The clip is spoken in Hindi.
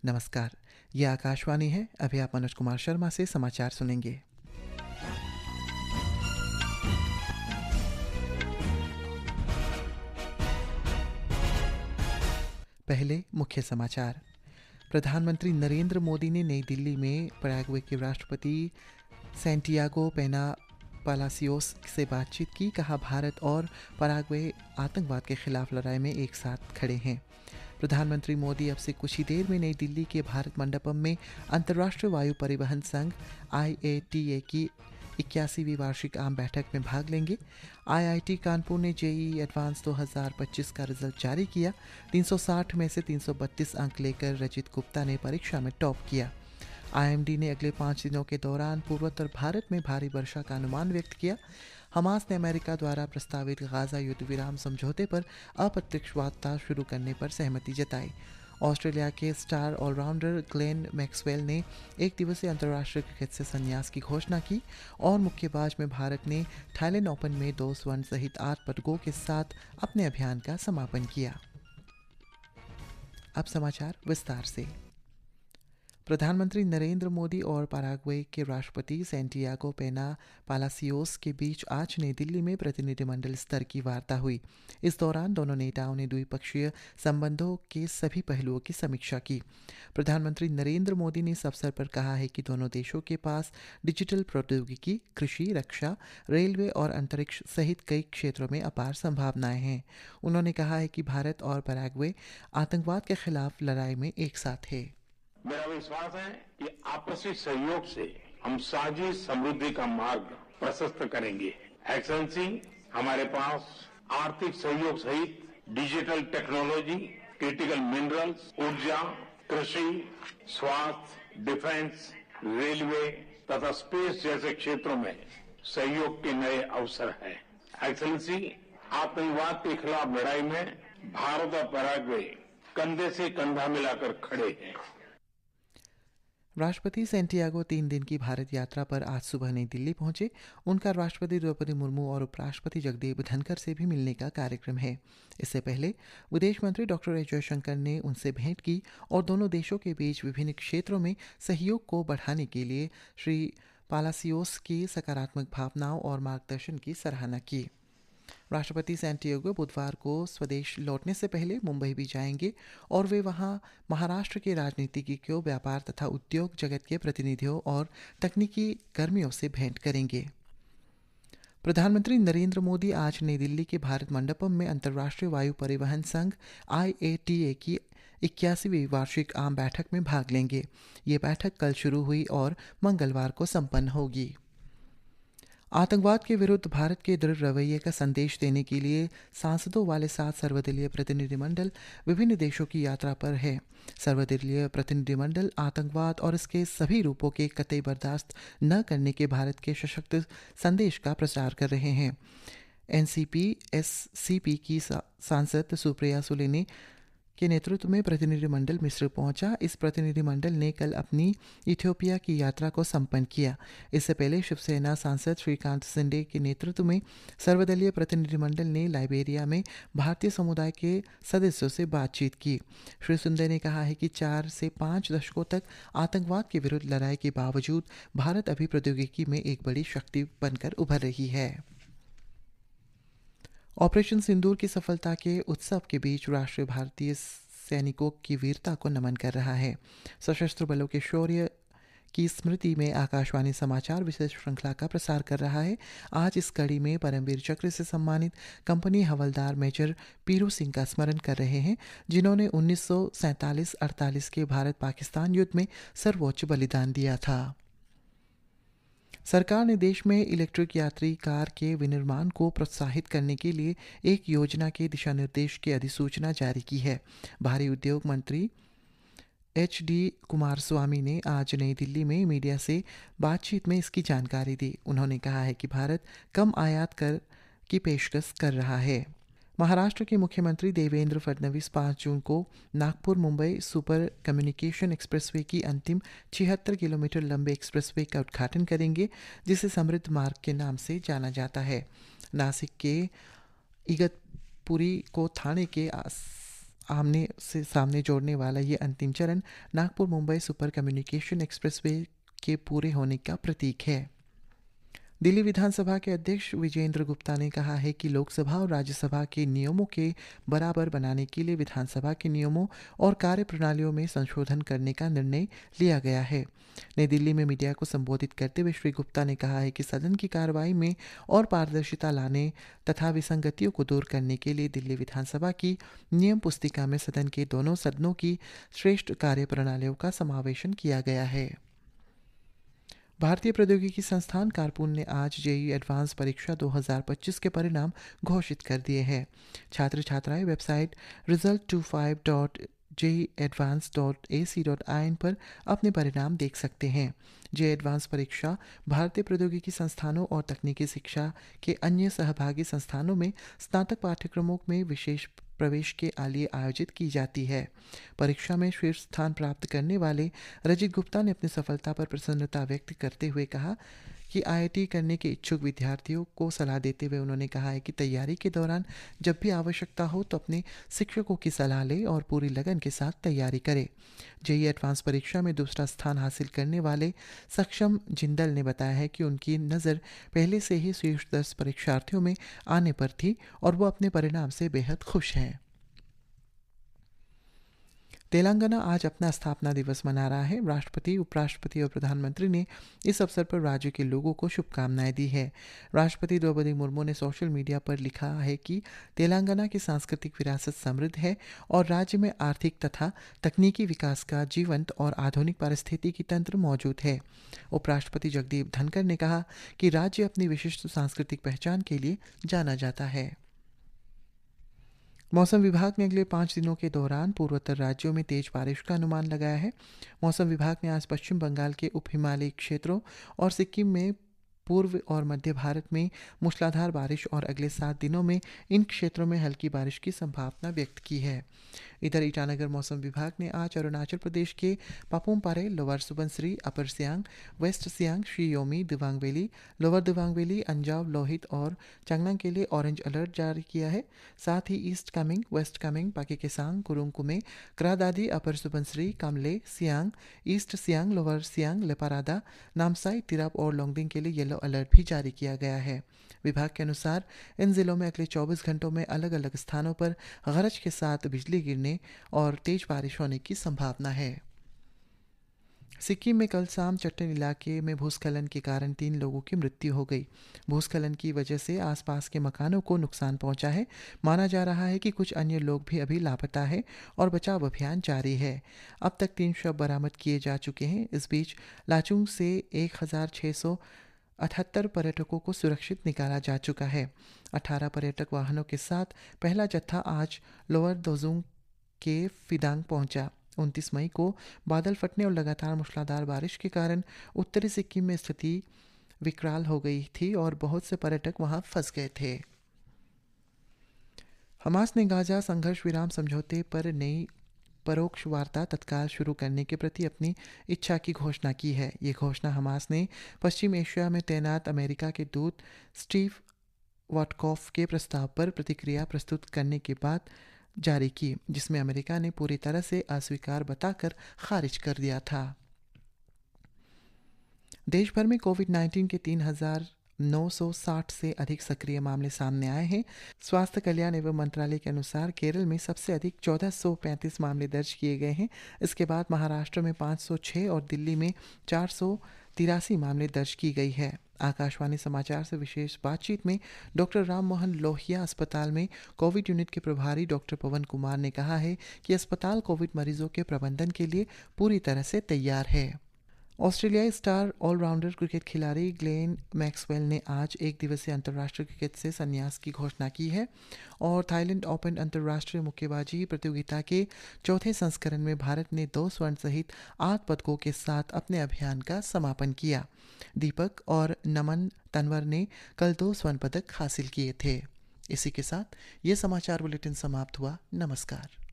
नमस्कार, ये आकाशवाणी है। अभी आप मनोज कुमार शर्मा से समाचार सुनेंगे। पहले मुख्य समाचार। प्रधानमंत्री नरेंद्र मोदी ने नई दिल्ली में पैराग्वे के राष्ट्रपति सैंटियागो पेना पालासियोस से बातचीत की। कहा, भारत और पैराग्वे आतंकवाद के खिलाफ लड़ाई में एक साथ खड़े हैं। प्रधानमंत्री मोदी अब से कुछ ही देर में नई दिल्ली के भारत मंडपम में अंतर्राष्ट्रीय वायु परिवहन संघ IATA की 81वीं वार्षिक आम बैठक में भाग लेंगे। IIT कानपुर ने JEE एडवांस 2025 का रिजल्ट जारी किया। 360 में से 332 अंक लेकर रजित गुप्ता ने परीक्षा में टॉप किया। IMD ने अगले 5 दिनों के दौरान पूर्वोत्तर भारत में भारी वर्षा का अनुमान व्यक्त किया। हमास ने अमेरिका द्वारा प्रस्तावित गाजा युद्ध विराम समझौते पर अप्रत्यक्ष वार्ता शुरू करने पर सहमति जताई। ऑस्ट्रेलिया के स्टार ऑलराउंडर ग्लेन मैक्सवेल ने एक दिवसीय अंतर्राष्ट्रीय क्रिकेट से संन्यास की घोषणा की। और मुक्केबाज में भारत ने थाईलैंड ओपन में 2 स्वर्ण सहित 8 पदकों के साथ अपने अभियान का समापन किया। अब समाचार विस्तार से। प्रधानमंत्री नरेंद्र मोदी और पैराग्वे के राष्ट्रपति सैंटियागो पेना पालासियोस के बीच आज नई दिल्ली में प्रतिनिधिमंडल स्तर की वार्ता हुई। इस दौरान दोनों नेताओं ने द्विपक्षीय संबंधों के सभी पहलुओं की समीक्षा की। प्रधानमंत्री नरेंद्र मोदी ने इस अवसर पर कहा है कि दोनों देशों के पास डिजिटल प्रौद्योगिकी, कृषि, रक्षा, रेलवे और अंतरिक्ष सहित कई क्षेत्रों में अपार संभावनाएं हैं। उन्होंने कहा है कि भारत और पैराग्वे आतंकवाद के खिलाफ लड़ाई में एक साथ है। मेरा विश्वास है कि आपसी सहयोग से हम साझी समृद्धि का मार्ग प्रशस्त करेंगे। एक्सेलेंसी, हमारे पास आर्थिक सहयोग सहित डिजिटल टेक्नोलॉजी, क्रिटिकल मिनरल्स, ऊर्जा, कृषि, स्वास्थ्य, डिफेंस, रेलवे तथा स्पेस जैसे क्षेत्रों में सहयोग के नए अवसर हैं। एक्सेलेंसी, आतंकवाद के खिलाफ लड़ाई में भारत और पैराग्वे कंधे से कंधा मिलाकर खड़े हैं। राष्ट्रपति सैंटियागो 3 दिन की भारत यात्रा पर आज सुबह नई दिल्ली पहुंचे। उनका राष्ट्रपति द्रौपदी मुर्मू और उपराष्ट्रपति जगदीप धनखड़ से भी मिलने का कार्यक्रम है। इससे पहले विदेश मंत्री डॉक्टर एस जयशंकर ने उनसे भेंट की और दोनों देशों के बीच विभिन्न क्षेत्रों में सहयोग को बढ़ाने के लिए श्री पालासियोस की सकारात्मक भावनाओं और मार्गदर्शन की सराहना की। राष्ट्रपति सैंटियागो बुधवार को स्वदेश लौटने से पहले मुंबई भी जाएंगे और वे वहां महाराष्ट्र के राजनीतिज्ञों, व्यापार तथा उद्योग जगत के प्रतिनिधियों और तकनीकी कर्मियों से भेंट करेंगे। प्रधानमंत्री नरेंद्र मोदी आज नई दिल्ली के भारत मंडपम में अंतर्राष्ट्रीय वायु परिवहन संघ IATA की 81वीं वार्षिक आम बैठक में भाग लेंगे। ये बैठक कल शुरू हुई और मंगलवार को संपन्न होगी। आतंकवाद के विरुद्ध भारत के दृढ़ रवैये का संदेश देने के लिए सांसदों वाले 7 सर्वदलीय प्रतिनिधिमंडल विभिन्न देशों की यात्रा पर है। सर्वदलीय प्रतिनिधिमंडल आतंकवाद और इसके सभी रूपों के कतई बर्दाश्त न करने के भारत के सशक्त संदेश का प्रचार कर रहे हैं। NCP SCP की सांसद सुप्रिया सुले के नेतृत्व में प्रतिनिधिमंडल मिस्र पहुंचा। इस प्रतिनिधिमंडल ने कल अपनी इथियोपिया की यात्रा को संपन्न किया। इससे पहले शिवसेना सांसद श्रीकांत शिंदे के नेतृत्व में सर्वदलीय प्रतिनिधिमंडल ने लाइबेरिया में भारतीय समुदाय के सदस्यों से बातचीत की। श्री शिंदे ने कहा है कि 4 से 5 दशकों तक आतंकवाद के विरुद्ध लड़ाई के बावजूद भारत अभी प्रौद्योगिकी में एक बड़ी शक्ति बनकर उभर रही है। ऑपरेशन सिंदूर की सफलता के उत्सव के बीच राष्ट्र भारतीय सैनिकों की वीरता को नमन कर रहा है। सशस्त्र बलों के शौर्य की स्मृति में आकाशवाणी समाचार विशेष श्रृंखला का प्रसार कर रहा है। आज इस कड़ी में परमवीर चक्र से सम्मानित कंपनी हवलदार मेजर पीरू सिंह का स्मरण कर रहे हैं, जिन्होंने 1947-48 के भारत पाकिस्तान युद्ध में सर्वोच्च बलिदान दिया था। सरकार ने देश में इलेक्ट्रिक यात्री कार के विनिर्माण को प्रोत्साहित करने के लिए एक योजना के दिशानिर्देश की अधिसूचना जारी की है। भारी उद्योग मंत्री HD कुमारस्वामी ने आज नई दिल्ली में मीडिया से बातचीत में इसकी जानकारी दी। उन्होंने कहा है कि भारत कम आयात कर की पेशकश कर रहा है। महाराष्ट्र के मुख्यमंत्री देवेंद्र फडणवीस 5 जून को Nagpur Mumbai super communication expressway की अंतिम 76 किलोमीटर लंबे एक्सप्रेसवे का उद्घाटन करेंगे, जिसे समृद्ध मार्ग के नाम से जाना जाता है। नासिक के इगतपुरी को थाने के आमने से सामने जोड़ने वाला ये अंतिम चरण Nagpur Mumbai super communication expressway के पूरे होने का प्रतीक है। दिल्ली विधानसभा के अध्यक्ष विजेंद्र गुप्ता ने कहा है कि लोकसभा और राज्यसभा के नियमों के बराबर बनाने के लिए विधानसभा के नियमों और कार्यप्रणालियों में संशोधन करने का निर्णय लिया गया है। नई दिल्ली में मीडिया को संबोधित करते हुए श्री गुप्ता ने कहा है कि सदन की कार्रवाई में और पारदर्शिता लाने तथा विसंगतियों को दूर करने के लिए दिल्ली विधानसभा की नियम पुस्तिका में सदन के दोनों सदनों की श्रेष्ठ कार्यप्रणालियों का समावेशन किया गया है। भारतीय प्रौद्योगिकी संस्थान कारपुन ने आज जेईई एडवांस परीक्षा 2025 के परिणाम घोषित कर दिए हैं। छात्र छात्राएं वेबसाइट result25.jeeadvance.ac.in पर अपने परिणाम देख सकते हैं। जेईई एडवांस परीक्षा भारतीय प्रौद्योगिकी संस्थानों और तकनीकी शिक्षा के अन्य सहभागी संस्थानों में स्नातक पाठ्यक्रमों में विशेष प्रवेश के लिए आयोजित की जाती है। परीक्षा में शीर्ष स्थान प्राप्त करने वाले रजित गुप्ता ने अपनी सफलता पर प्रसन्नता व्यक्त करते हुए कहा कि आईआईटी करने के इच्छुक विद्यार्थियों को सलाह देते हुए उन्होंने कहा है कि तैयारी के दौरान जब भी आवश्यकता हो तो अपने शिक्षकों की सलाह लें और पूरी लगन के साथ तैयारी करें। जेईई एडवांस परीक्षा में दूसरा स्थान हासिल करने वाले सक्षम जिंदल ने बताया है कि उनकी नज़र पहले से ही शीर्ष 10 परीक्षार्थियों में आने पर थी और वो अपने परिणाम से बेहद खुश हैं। तेलंगाना आज अपना स्थापना दिवस मना रहा है। राष्ट्रपति, उपराष्ट्रपति और प्रधानमंत्री ने इस अवसर पर राज्य के लोगों को शुभकामनाएं दी है। राष्ट्रपति द्रौपदी मुर्मू ने सोशल मीडिया पर लिखा है कि तेलंगाना की सांस्कृतिक विरासत समृद्ध है और राज्य में आर्थिक तथा तकनीकी विकास का जीवंत और आधुनिक पारिस्थितिकी तंत्र मौजूद है। उपराष्ट्रपति जगदीप धनखड़ ने कहा कि राज्य अपनी विशिष्ट सांस्कृतिक पहचान के लिए जाना जाता है। मौसम विभाग ने अगले 5 दिनों के दौरान पूर्वोत्तर राज्यों में तेज बारिश का अनुमान लगाया है। मौसम विभाग ने आज पश्चिम बंगाल के उप हिमालयी क्षेत्रों और सिक्किम में पूर्व और मध्य भारत में मूसलाधार बारिश और अगले 7 दिनों में इन क्षेत्रों में हल्की बारिश की संभावना व्यक्त की है। इधर ईटानगर मौसम विभाग ने आज अरुणाचल प्रदेश के Papum Pare, lower Subansiri, upper Siang, west Siang, Shi Yomi, Dibang valley, lower Dibang valley, Anjaw, Lohit और चांगलांग के लिए ऑरेंज अलर्ट जारी किया है। साथ ही ईस्ट कामेंग, वेस्ट कामेंग, पाके केसांग, कुरुंग कुमे, क्रादादी, अपर सुबनसिरी, कामले, सियांग, ईस्ट सियांग, लोअर सियांग, लेपारादा, नामसाई, तिराप और लोंगडिंग के लिए येलो अलर्ट भी जारी किया गया है। विभाग के अनुसार इन जिलों में अगले 24 घंटों में अलग अलग स्थानों पर गरज के साथ बिजली गिरने और तेज बारिश होने की संभावना है। सिक्किम में कल शाम चट्टन इलाके में भूस्खलन के कारण 3 लोगों की मृत्यु हो गई। भूस्खलन की वजह से आसपास के मकानों को नुकसान पहुंचा है। माना जा रहा है कि कुछ अन्य लोग भी अभी लापता है और बचाव अभियान जारी है। अब तक 3 शव बरामद किए जा चुके हैं। इस बीच लाचुंग से 1678 पर्यटकों को सुरक्षित निकाला जा चुका है। 18 पर्यटक वाहनों के साथ पहला जत्था आज लोअर दोजुंग के फिदांग पहुंचा। 29 मई को बादल फटने और लगातार मूसलाधार बारिश के कारण उत्तरी सिक्किम में स्थिति विकराल हो गई थी और बहुत से पर्यटक वहां फंस गए थे। हमास ने गाजा संघर्ष विराम समझौते पर नई परोक्ष वार्ता तत्काल शुरू करने के प्रति अपनी इच्छा की घोषणा की है। ये घोषणा हमास ने पश्चिम एशिया में तैनात अमेरिका के दूत स्टीव वॉटकॉफ के प्रस्ताव पर प्रतिक्रिया प्रस्तुत करने के बाद जारी की, जिसमें अमेरिका ने पूरी तरह से अस्वीकार बताकर खारिज कर दिया था। देश भर में कोविड-19 के 3,960 से अधिक सक्रिय मामले सामने आए हैं। स्वास्थ्य कल्याण एवं मंत्रालय के अनुसार केरल में सबसे अधिक 1435 मामले दर्ज किए गए हैं। इसके बाद महाराष्ट्र में 506 और दिल्ली में 483 मामले दर्ज की गई है। आकाशवाणी समाचार से विशेष बातचीत में डॉक्टर राम मोहन लोहिया अस्पताल में कोविड यूनिट के प्रभारी डॉक्टर पवन कुमार ने कहा है कि अस्पताल कोविड मरीजों के प्रबंधन के लिए पूरी तरह से तैयार है। ऑस्ट्रेलियाई स्टार ऑलराउंडर क्रिकेट खिलाड़ी ग्लेन मैक्सवेल ने आज एक दिवसीय अंतर्राष्ट्रीय क्रिकेट से संन्यास की घोषणा की है और थाईलैंड ओपन अंतर्राष्ट्रीय मुक्केबाजी प्रतियोगिता के चौथे संस्करण में भारत ने 2 स्वर्ण सहित 8 पदकों के साथ अपने अभियान का समापन किया। दीपक और नमन तंवर ने कल 2 स्वर्ण पदक हासिल किए थे। इसी के साथ ये समाचार बुलेटिन समाप्त हुआ। नमस्कार।